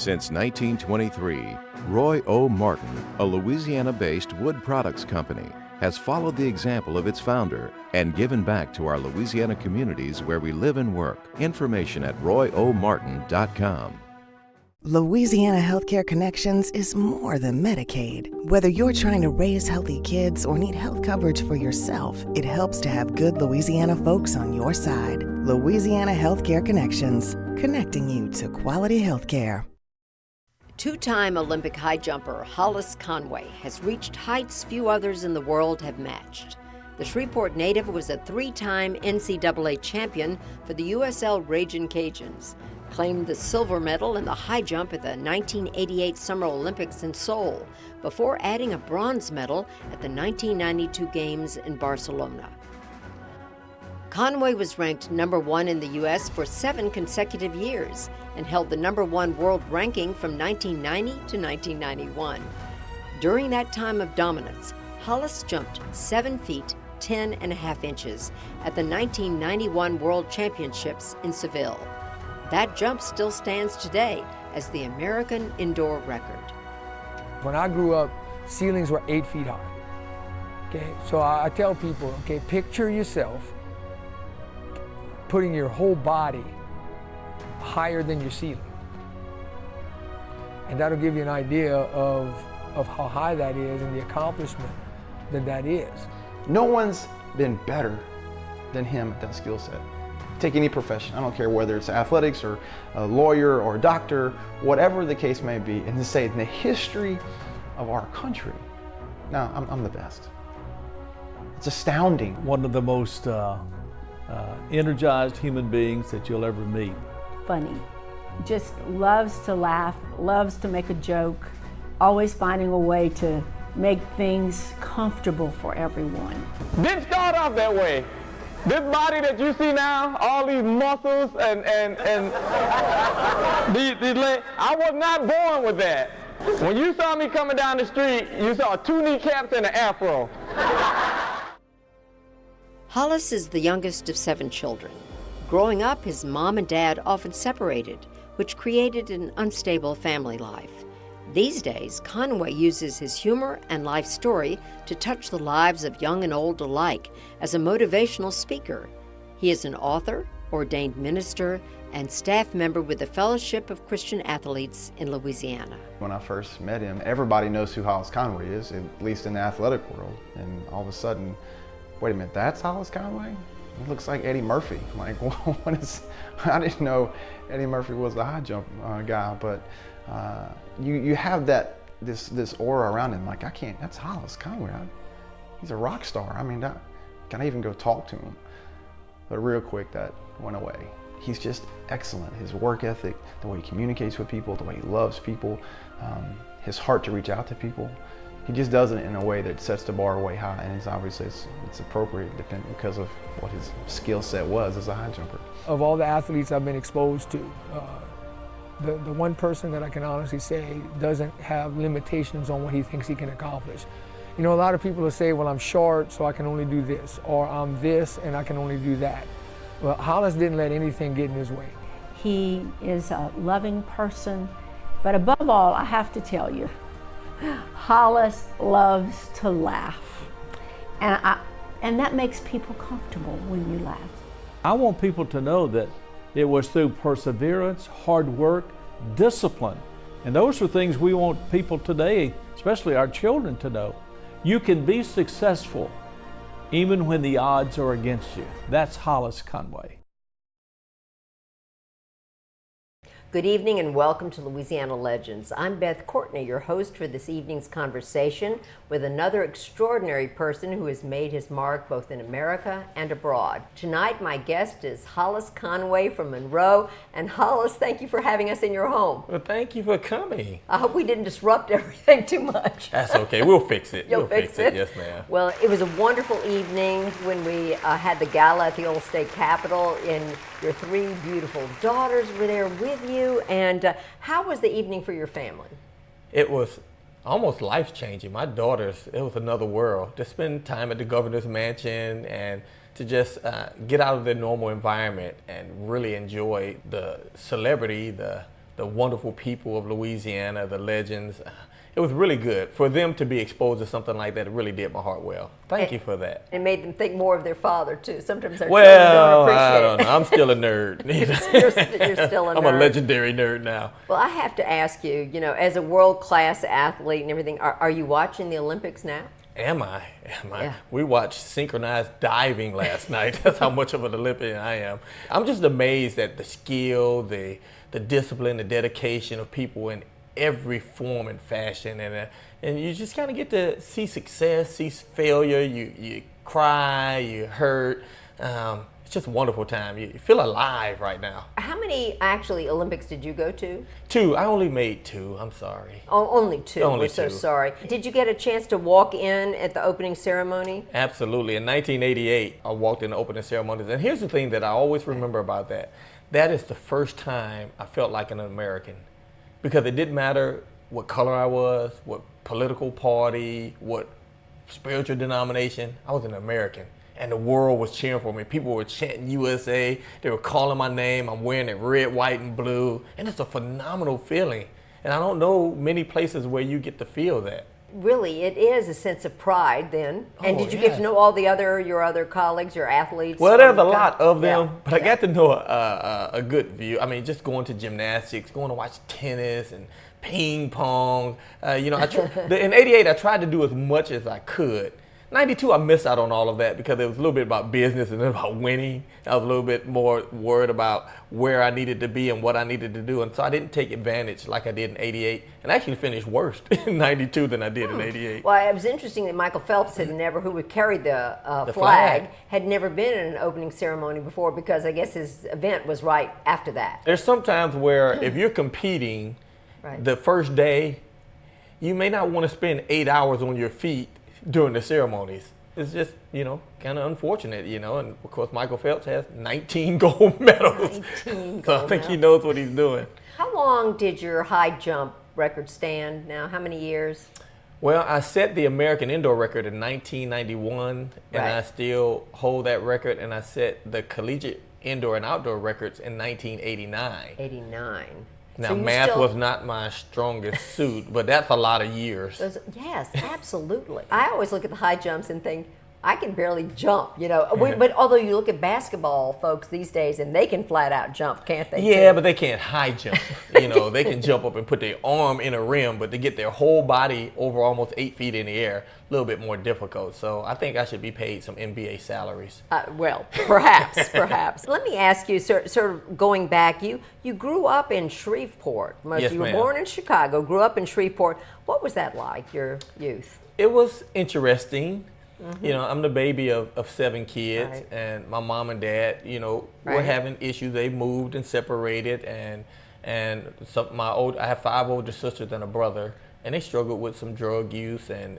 Since 1923, Roy O. Martin, a Louisiana-based wood products company, has followed the example of its founder and given back to our Louisiana communities where we live and work. Information at royomartin.com. Louisiana Healthcare Connections is more than Medicaid. Whether you're trying to raise healthy kids or need health coverage for yourself, it helps to have good Louisiana folks on your side. Louisiana Healthcare Connections, connecting you to quality healthcare. Two-time Olympic high jumper Hollis Conway has reached heights few others in the world have matched. The Shreveport native was a three-time NCAA champion for the USL Ragin' Cajuns, claimed the silver medal in the high jump at the 1988 Summer Olympics in Seoul, before adding a bronze medal at the 1992 Games in Barcelona. Conway was ranked number 1 in the U.S. for 7 consecutive years and held the number 1 world ranking from 1990 to 1991. During that time of dominance, Hollis jumped 7 feet 10 and a half inches at the 1991 World Championships in Seville. That jump still stands today as the American indoor record. When I grew up, ceilings were 8 feet high. Okay, so I tell people, okay, picture yourself putting your whole body higher than your ceiling. And that'll give you an idea of how high that is and the accomplishment that is. No one's been better than him at that skill set. Take any profession, I don't care whether it's athletics or a lawyer or a doctor, whatever the case may be, and to say in the history of our country, no, I'm the best. It's astounding. One of the most energized human beings that you'll ever meet. Funny, just loves to laugh, loves to make a joke, always finding a way to make things comfortable for everyone. Didn't start off that way. This body that you see now, all these muscles and these legs, I was not born with that. When you saw me coming down the street, you saw 2 kneecaps and an afro. Hollis is the youngest of 7 children. Growing up, his mom and dad often separated, which created an unstable family life. These days, Conway uses his humor and life story to touch the lives of young and old alike as a motivational speaker. He is an author, ordained minister, and staff member with the Fellowship of Christian Athletes in Louisiana. When I first met him, everybody knows who Hollis Conway is, at least in the athletic world. And all of a sudden, wait a minute, that's Hollis Conway? He looks like Eddie Murphy. I'm like, well, I didn't know Eddie Murphy was the high jump guy, but you have this aura around him. Like, that's Hollis Conway. He's a rock star. I mean, can I even go talk to him? But real quick, that went away. He's just excellent. His work ethic, the way he communicates with people, the way he loves people, his heart to reach out to people. He just does it in a way that sets the bar way high, and obviously it's appropriate because of what his skill set was as a high jumper. Of all the athletes I've been exposed to, the one person that I can honestly say doesn't have limitations on what he thinks he can accomplish. You know, a lot of people will say, well, I'm short, so I can only do this, or I'm this, and I can only do that. Well, Hollis didn't let anything get in his way. He is a loving person, but above all, I have to tell you, Hollis loves to laugh, and that makes people comfortable when you laugh. I want people to know that it was through perseverance, hard work, discipline, and those are things we want people today, especially our children, to know. You can be successful even when the odds are against you. That's Hollis Conway. Good evening and welcome to Louisiana Legends. I'm Beth Courtney, your host for this evening's conversation with another extraordinary person who has made his mark both in America and abroad. Tonight, my guest is Hollis Conway from Monroe. And Hollis, thank you for having us in your home. Well, thank you for coming. I hope we didn't disrupt everything too much. That's okay. We'll fix it. You'll fix it? Yes, ma'am. Well, it was a wonderful evening when we had the gala at the old state capitol, and your 3 beautiful daughters were there with you. And how was the evening for your family? It was almost life-changing. My daughters, it was another world. To spend time at the governor's mansion and to just get out of their normal environment and really enjoy the celebrity, the the wonderful people of Louisiana, the legends. It was really good. For them to be exposed to something like that, it really did my heart well. Thank you for that. It made them think more of their father, too. Sometimes our Well, children don't appreciate I don't know. I'm still a nerd. You're still a nerd. I'm a legendary nerd now. Well, I have to ask you, as a world-class athlete and everything, are you watching the Olympics now? Am I? Yeah. We watched synchronized diving last night. That's how much of an Olympian I am. I'm just amazed at the skill, the discipline, the dedication of people in every form and fashion, and you just kind of get to see success, see failure. You cry, you hurt. It's just a wonderful time. You feel alive right now. How many actually Olympics did you go to? 2. I only made 2. I'm sorry. Oh, only 2. Only We're so 2. sorry. Did you get a chance to walk in at the opening ceremony? Absolutely. In 1988, I walked in the opening ceremonies, and here's the thing that I always remember about that. That is the first time I felt like an American, because it didn't matter what color I was, what political party, what spiritual denomination. I was an American, and the world was cheering for me. People were chanting USA. They were calling my name. I'm wearing it red, white, and blue, and it's a phenomenal feeling. And I don't know many places where you get to feel that. Really, it is a sense of pride then. And Oh, did you get yes. to know all your other colleagues, your athletes? Well, there's a lot of them, Yeah. but I got to know a good view. I mean, just going to gymnastics, going to watch tennis and ping pong. In '88, I tried to do as much as I could. '92, I missed out on all of that because it was a little bit about business and then about winning. I was a little bit more worried about where I needed to be and what I needed to do, and so I didn't take advantage like I did in '88, and actually finished worse in '92 than I did in '88. Well, it was interesting that Michael Phelps who carried the The flag, flag. had never been in an opening ceremony before because I guess his event was right after that. There's some times where if you're competing Right. the first day, you may not want to spend 8 hours on your feet during the ceremonies. It's just, kind of unfortunate, and of course Michael Phelps has 19 gold medals. 19 So I gold think he medals. knows what he's doing. How long did your high jump record stand now? How many years? Well, I set the American indoor record in 1991, and Right. I still hold that record, and I set the collegiate indoor and outdoor records in 1989. 89. Now, So you math still- was not my strongest suit, but that's a lot of years. Yes, absolutely. I always look at the high jumps and think, I can barely jump, But although you look at basketball folks these days, and they can flat out jump, can't they? Yeah, too? but they can't high jump. They can jump up and put their arm in a rim, but to get their whole body over almost 8 feet in the air, a little bit more difficult. So I think I should be paid some NBA salaries. Well, perhaps. Let me ask you, sort of going back, you grew up in Shreveport. Yes, You were ma'am. born in Chicago, grew up in Shreveport. What was that like, your youth? It was interesting. I'm the baby of 7 kids, Right. and my mom and dad, were Right. having issues. They moved and separated, and I have 5 older sisters and a brother, and they struggled with some drug use and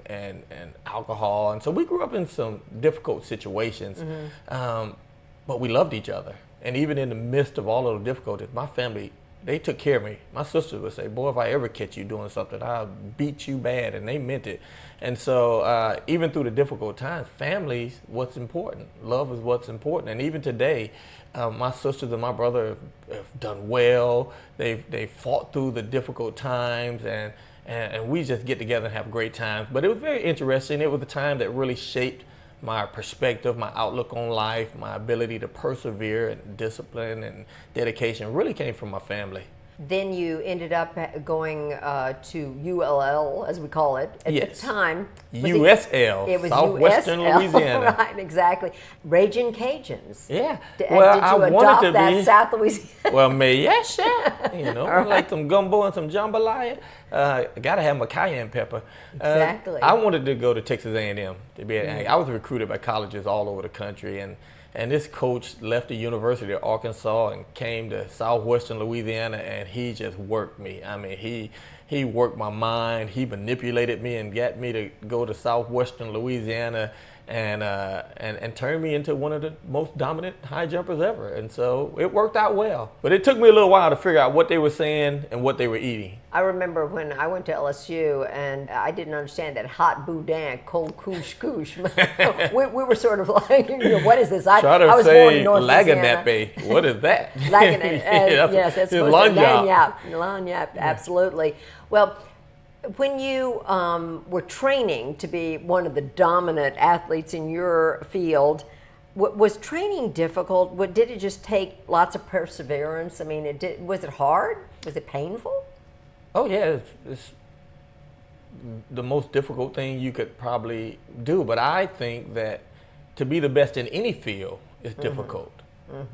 alcohol, and so we grew up in some difficult situations. But we loved each other, and even in the midst of all of the difficulties, my family, they took care of me. My sister would say, boy, if I ever catch you doing something, I'll beat you bad, and they meant it. And so even through the difficult times, family's what's important. Love is what's important. And even today, my sisters and my brother have done well. They've fought through the difficult times, and we just get together and have great times. But it was very interesting. It was a time that really shaped my perspective, my outlook on life, my ability to persevere, and discipline and dedication really came from my family. Then you ended up going to ULL, as we call it, at Yes. the time. USL, It was Southwestern USL, Louisiana. Right, exactly. Raging Cajuns. Yeah. Did Well, you I wanted adopt to that be. South Louisiana? Well, yes, I like some gumbo and some jambalaya. I gotta have my cayenne pepper. Exactly. I wanted to go to Texas A&M to be an I was recruited by colleges all over the country, and this coach left the University of Arkansas and came to Southwestern Louisiana, and he just worked me. I mean, he worked my mind. He manipulated me and got me to go to Southwestern Louisiana. and turned me into one of the most dominant high jumpers ever. And so it worked out well. But it took me a little while to figure out what they were saying and what they were eating. I remember when I went to LSU and I didn't understand that hot boudin, cold couche. we were sort of like, what is this? I was born in North Louisiana. Laganape. What is that? Yes, that's supposed to be lagniappe, absolutely. Well, when you were training to be one of the dominant athletes in your field, was training difficult? Did it just take lots of perseverance? I mean, was it hard? Was it painful? Oh yeah, it's the most difficult thing you could probably do. But I think that to be the best in any field is difficult.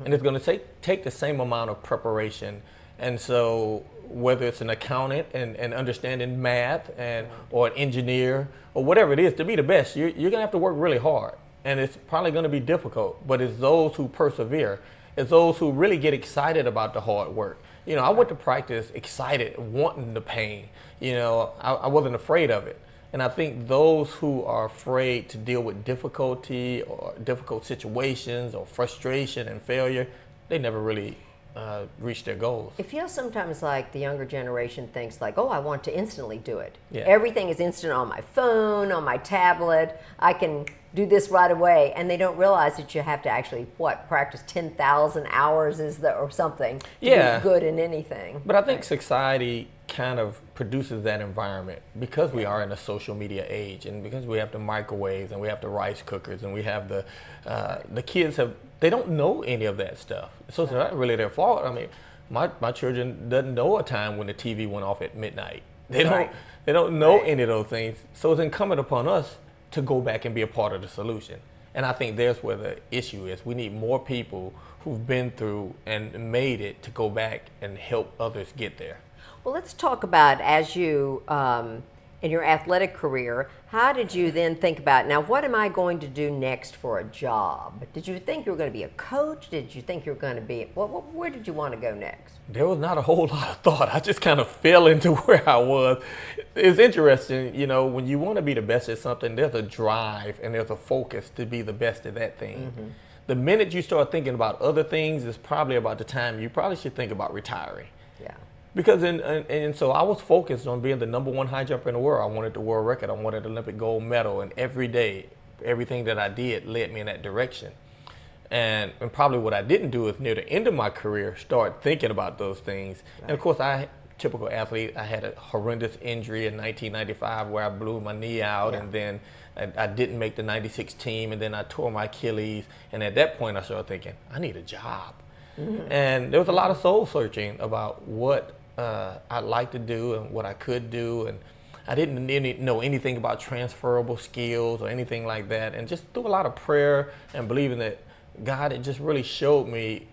And it's going to take the same amount of preparation. And so whether it's an accountant and understanding math or an engineer or whatever it is, to be the best, you're going to have to work really hard. And it's probably going to be difficult, but it's those who persevere. It's those who really get excited about the hard work. I went to practice excited, wanting the pain. I wasn't afraid of it. And I think those who are afraid to deal with difficulty or difficult situations or frustration and failure, they never really reach their goals. It feels sometimes like the younger generation thinks like, oh, I want to instantly do it. Yeah. Everything is instant on my phone, on my tablet. I can do this right away. And they don't realize that you have to actually, practice 10,000 hours or something to be good in anything. But I think society kind of produces that environment because we are in a social media age and because we have the microwaves and we have the rice cookers and we have the kids they don't know any of that stuff. So it's not really their fault. I mean, my children doesn't know a time when the TV went off at midnight. They don't know any of those things. So it's incumbent upon us to go back and be a part of the solution. And I think there's where the issue is. We need more people who've been through and made it to go back and help others get there. Well, let's talk about as you, in your athletic career, how did you then think about, now what am I going to do next for a job? Did you think you were going to be a coach? Did you think you were going to be, where did you want to go next? There was not a whole lot of thought. I just kind of fell into where I was. It's interesting, when you want to be the best at something, there's a drive and there's a focus to be the best at that thing. Mm-hmm. The minute you start thinking about other things is probably about the time you probably should think about retiring. Yeah. Because and so I was focused on being the #1 high jumper in the world. I wanted the world record. I wanted the Olympic gold medal. And every day, everything that I did led me in that direction. And probably what I didn't do is near the end of my career, start thinking about those things. Right. And of course, typical athlete, I had a horrendous injury in 1995 where I blew my knee out and then I didn't make the 96 team and then I tore my Achilles. And at that point, I started thinking, I need a job. Mm-hmm. And there was a lot of soul searching about what I'd like to do and what I could do. And I didn't know anything about transferable skills or anything like that. And just through a lot of prayer and believing that God had just really showed me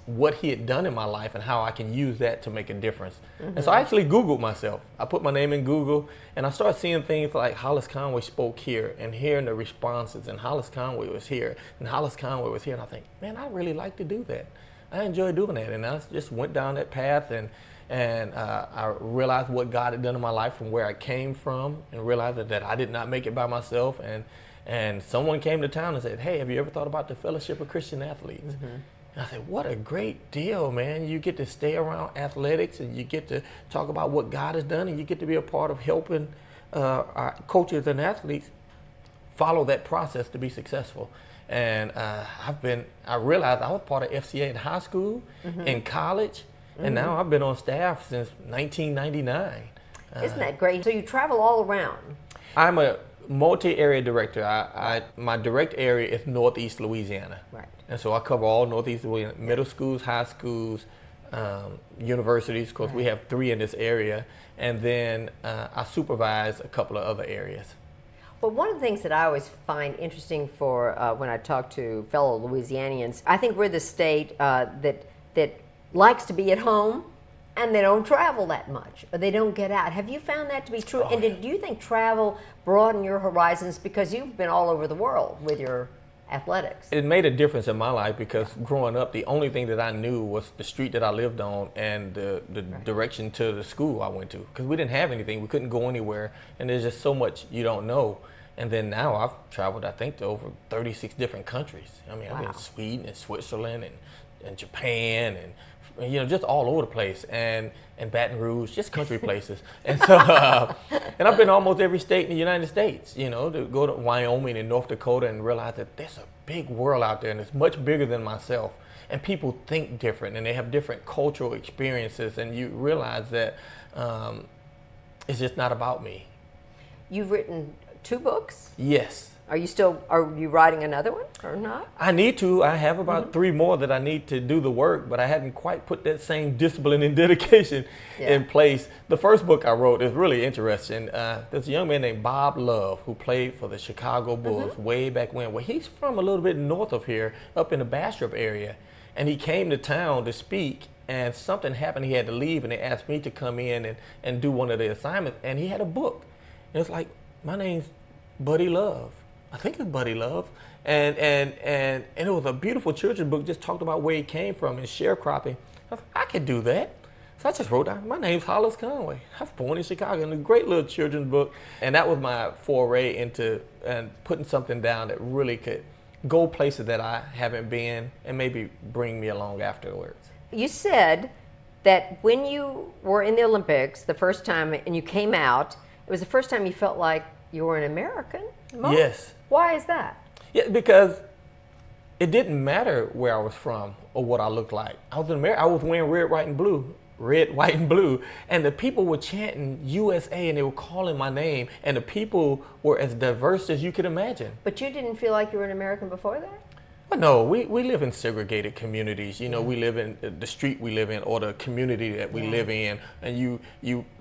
what he had done in my life and how I can use that to make a difference. Mm-hmm. And so I actually Googled myself. I put my name in Google and I started seeing things like Hollis Conway spoke here and hearing the responses, and Hollis Conway was here and Hollis Conway was here. And I think, man, I really like to do that. I enjoy doing that. And I just went down that path and I realized what God had done in my life from where I came from and realized that I did not make it by myself. And someone came to town and said, hey, have you ever thought about the Fellowship of Christian Athletes? Mm-hmm. And I said, what a great deal, man. You get to stay around athletics and you get to talk about what God has done and you get to be a part of helping our coaches and athletes follow that process to be successful. And I realized I was part of FCA in high school, in college, and now I've been on staff since 1999. Isn't that great? So you travel all around. I'm a multi-area director. My direct area is Northeast Louisiana. Right. And so I cover all Northeast Louisiana, middle schools, high schools, universities. Of course, we have 3 in this area. And then I supervise a couple of other areas. Well, one of the things that I always find interesting for when I talk to fellow Louisianians, I think we're the state that likes to be at home and they don't travel that much, or they don't get out. Have you found that to be true? And do you think travel broaden your horizons because you've been all over the world with your athletics? It made a difference in my life because growing up, the only thing that I knew was the street that I lived on and the direction to the school I went to, because we didn't have anything. We couldn't go anywhere, and there's just so much you don't know. And then now I've traveled, I think, to over 36 different countries. I mean, I've been in Sweden and Switzerland and Japan and just all over the place, and Baton Rouge, just country places. And so, and I've been almost every state in the United States, to go to Wyoming and North Dakota and realize that there's a big world out there and it's much bigger than myself. And people think different and they have different cultural experiences, and you realize that it's just not about me. You've written 2 books? Yes. Are you writing another one or not? I need to. I have about 3 more that I need to do the work, but I hadn't quite put that same discipline and dedication in place. The first book I wrote is really interesting. There's a young man named Bob Love who played for the Chicago Bulls way back when. Well, he's from a little bit north of here, up in the Bastrop area, and he came to town to speak, and something happened. He had to leave, and they asked me to come in and do one of the assignments, and he had a book. And it's like, my name's Buddy Love. I think it's Buddy Love. And it was a beautiful children's book, just talked about where he came from and sharecropping. I could do that. So I just wrote down, my name's Hollis Conway. I was born in Chicago, and a great little children's book. And that was my foray into putting something down that really could go places that I haven't been and maybe bring me along afterwards. You said that when you were in the Olympics the first time and you came out, it was the first time you felt like you were an American? Yes. Why is that? Yeah, because it didn't matter where I was from or what I looked like. I was in America. I was wearing red, white, and blue, and the people were chanting USA, and they were calling my name, and the people were as diverse as you could imagine. But you didn't feel like you were an American before that? Well, no, we live in segregated communities. We live in the street we live in, or the community that we live in, and you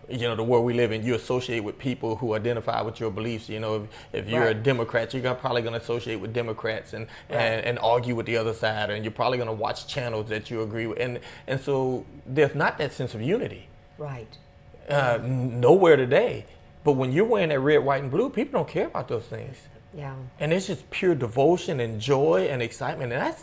the world we live in, you associate with people who identify with your beliefs. If you're a Democrat, you're probably going to associate with Democrats and argue with the other side, and you're probably going to watch channels that you agree with, and so there's not that sense of unity. Right. Nowhere today. But when you're wearing that red, white, and blue, people don't care about those things. Yeah. And it's just pure devotion and joy and excitement, and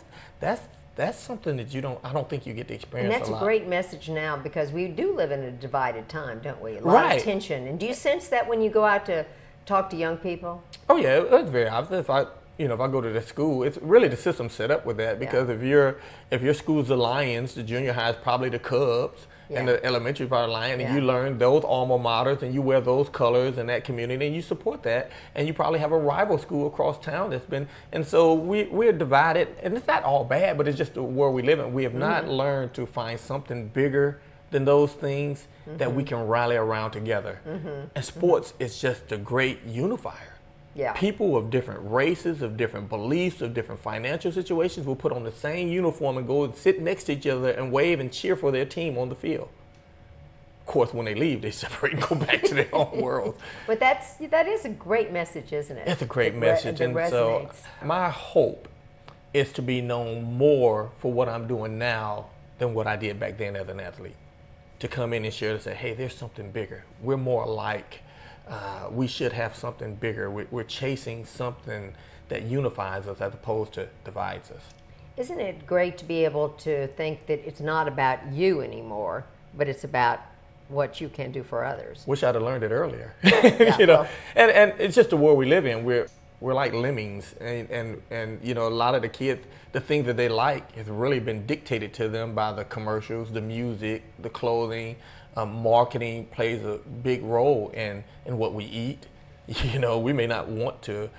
that's something that I don't think you get to experience a lot. And that's a great message now, because we do live in a divided time, don't we? A lot of tension. And do you sense that when you go out to talk to young people? Oh yeah, it's very obvious. If I go to the school, it's really the system set up with that, because if your school's the Lions, the junior high is probably the Cubs, and the elementary part of Lion, and you learn those alma maters, and you wear those colors in that community, and you support that, and you probably have a rival school across town that's been, and so we're divided, and it's not all bad, but it's just the world we live in. We have not learned to find something bigger than those things that we can rally around together. And sports is just a great unifier. Yeah. People of different races, of different beliefs, of different financial situations will put on the same uniform and go and sit next to each other and wave and cheer for their team on the field. Of course, when they leave, they separate and go back to their own world. But that is a great message, isn't it? It's a great message. And so my hope is to be known more for what I'm doing now than what I did back then as an athlete. To come in and share and say, hey, there's something bigger. We're more alike. We should have something bigger. We're chasing something that unifies us as opposed to divides us. Isn't it great to be able to think that it's not about you anymore, but it's about what you can do for others? Wish I'd have learned it earlier. Yeah, and it's just the world we live in. We're like lemmings, and a lot of the kids, the things that they like has really been dictated to them by the commercials, the music, the clothing. Marketing plays a big role in what we eat. We may not want to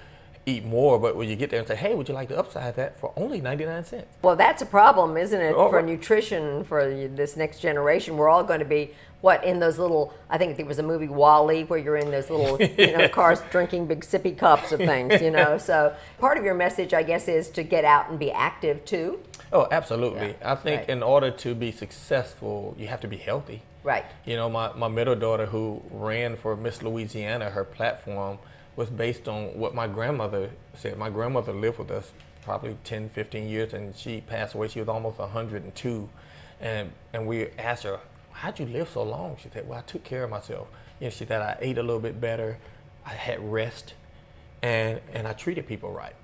eat more, but when you get there and say, hey, would you like to upsize that for only 99 cents? Well, that's a problem, isn't it, for nutrition for this next generation? We're all going to be, in those little, I think there was a movie, Wall-E, where you're in those little cars drinking big sippy cups of things, So part of your message, I guess, is to get out and be active, too. Oh, absolutely. Yeah. I think in order to be successful, you have to be healthy. Right. My middle daughter, who ran for Miss Louisiana, her platform was based on what my grandmother said. My grandmother lived with us probably 10, 15 years, and she passed away. She was almost 102. And we asked her, how'd you live so long? She said, well, I took care of myself. She said, I ate a little bit better, I had rest, and I treated people right.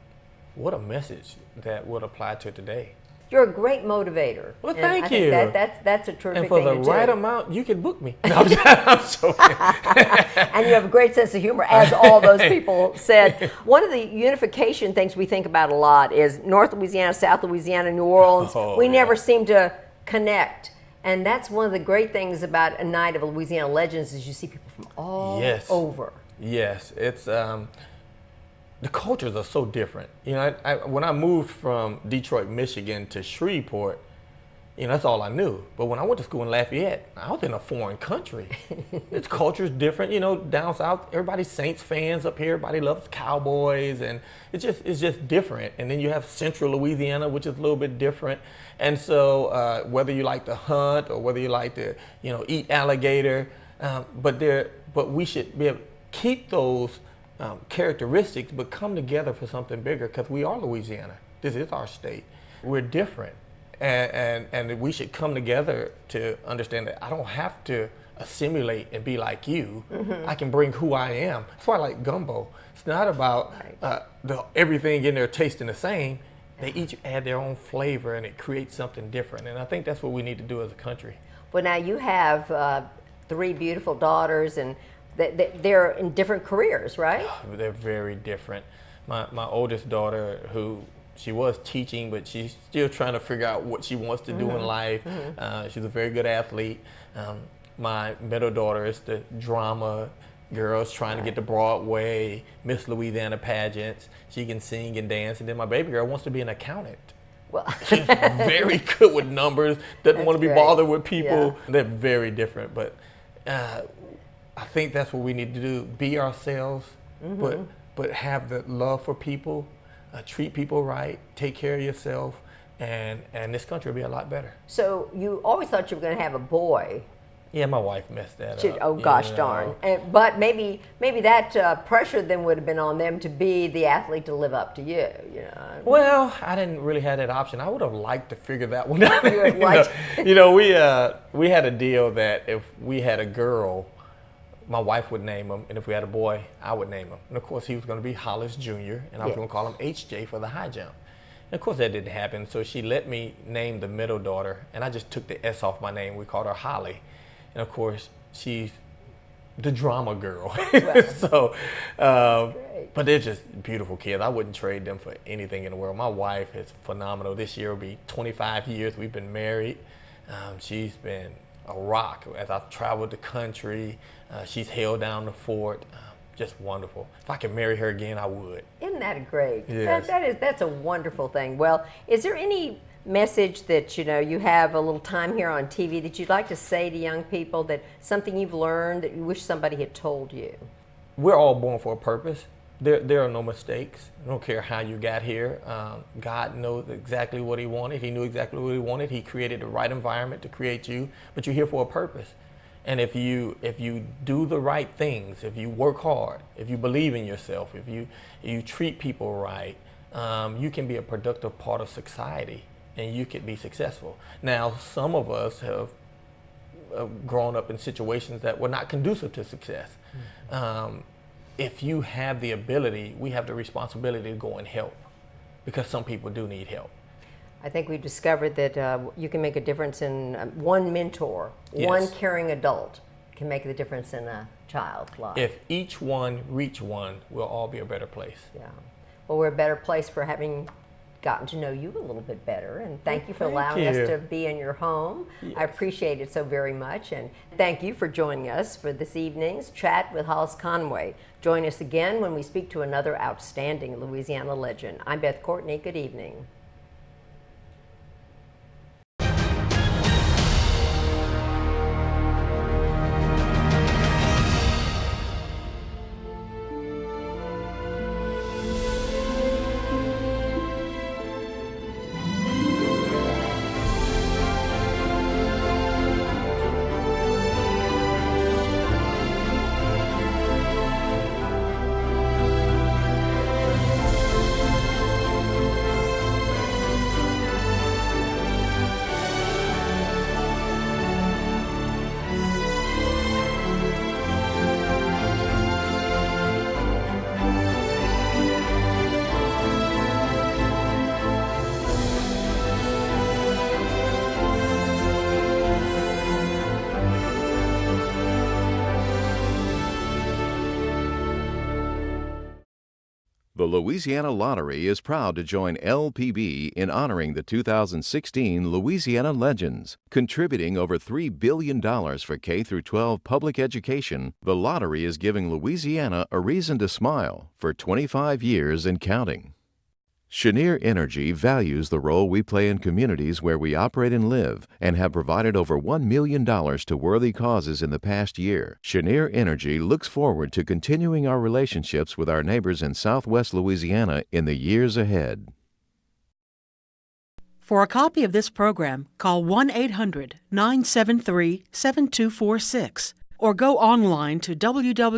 What a message that would apply to today. You're a great motivator. Well, And thank I think you. That's a terrific And for thing the to do. right amount, you can book me. No, I'm joking. And you have a great sense of humor, as all those people said. One of the unification things we think about a lot is North Louisiana, South Louisiana, New Orleans. We never seem to connect. And that's one of the great things about a night of Louisiana Legends is you see people from all over. Yes, it's the cultures are so different. You know, when I moved from Detroit, Michigan to Shreveport, you know, that's all I knew. But when I went to school in Lafayette, I was in a foreign country. Its culture's different. You know, down south, everybody's Saints fans. Up here, everybody loves Cowboys, and it's just different. And then you have Central Louisiana, which is a little bit different. And so whether you like to hunt or whether you like to, you know, eat alligator, but we should be able to keep those characteristics, but come together for something bigger, because we are Louisiana. This is our state. We're different. And we should come together to understand that I don't have to assimilate and be like you. I can bring who I am. That's why I like gumbo. It's not about everything in there tasting the same. They each add their own flavor, and it creates something different. And I think that's what we need to do as a country. Well, now you have 3 beautiful daughters, and they're in different careers, right? They're very different. My oldest daughter, who she was teaching, but she's still trying to figure out what she wants to do in life. She's a very good athlete. My middle daughter is the drama girls trying to get to Broadway, Miss Louisiana pageants. She can sing and dance. And then my baby girl wants to be an accountant. Well, she's very good with numbers, doesn't want to be bothered with people. Yeah. They're very different. But I think that's what we need to do, be ourselves, but have the love for people, treat people right, take care of yourself, and this country will be a lot better. So you always thought you were going to have a boy. Yeah, my wife messed that up. Oh gosh, darn! But maybe that pressure then would have been on them to be the athlete to live up to you. You know. Well, I didn't really have that option. I would have liked to figure that one out. We had a deal that if we had a girl, my wife would name him, and if we had a boy, I would name him. And of course, he was going to be Hollis Jr., and I was going to call him HJ for the high jump. And of course, that didn't happen. So she let me name the middle daughter, and I just took the S off my name. We called her Holly. And of course, she's the drama girl. So, but they're just beautiful kids. I wouldn't trade them for anything in the world. My wife is phenomenal. This year will be 25 years we've been married. She's been a rock as I've traveled the country. She's held down the fort. Just wonderful. If I could marry her again, I would. Isn't that great? Yes. That's a wonderful thing. Well, is there any message that you have a little time here on TV that you'd like to say to young people, that something you've learned that you wish somebody had told you? We're all born for a purpose. There are no mistakes. I don't care how you got here. God knows exactly what he wanted. He knew exactly what he wanted. He created the right environment to create you, but you're here for a purpose. And if you do the right things, if you work hard, if you believe in yourself, if you treat people right, you can be a productive part of society, and you could be successful. Now, some of us have grown up in situations that were not conducive to success. If you have the ability, we have the responsibility to go and help, because some people do need help. I think we've discovered that you can make a difference in one mentor, one caring adult can make the difference in a child's life. If each one reach one, we'll all be a better place. Yeah. Well, we're a better place for having gotten to know you a little bit better, and thank you for allowing us to be in your home. Yes. I appreciate it so very much, and thank you for joining us for this evening's Chat with Hollis Conway. Join us again when we speak to another outstanding Louisiana legend. I'm Beth Courtney. Good evening. The Louisiana Lottery is proud to join LPB in honoring the 2016 Louisiana Legends. Contributing over $3 billion for K-12 public education, the lottery is giving Louisiana a reason to smile for 25 years and counting. Cheniere Energy values the role we play in communities where we operate and live and have provided over $1 million to worthy causes in the past year. Cheniere Energy looks forward to continuing our relationships with our neighbors in Southwest Louisiana in the years ahead. For a copy of this program, call 1-800-973-7246 or go online to www.lpb.org.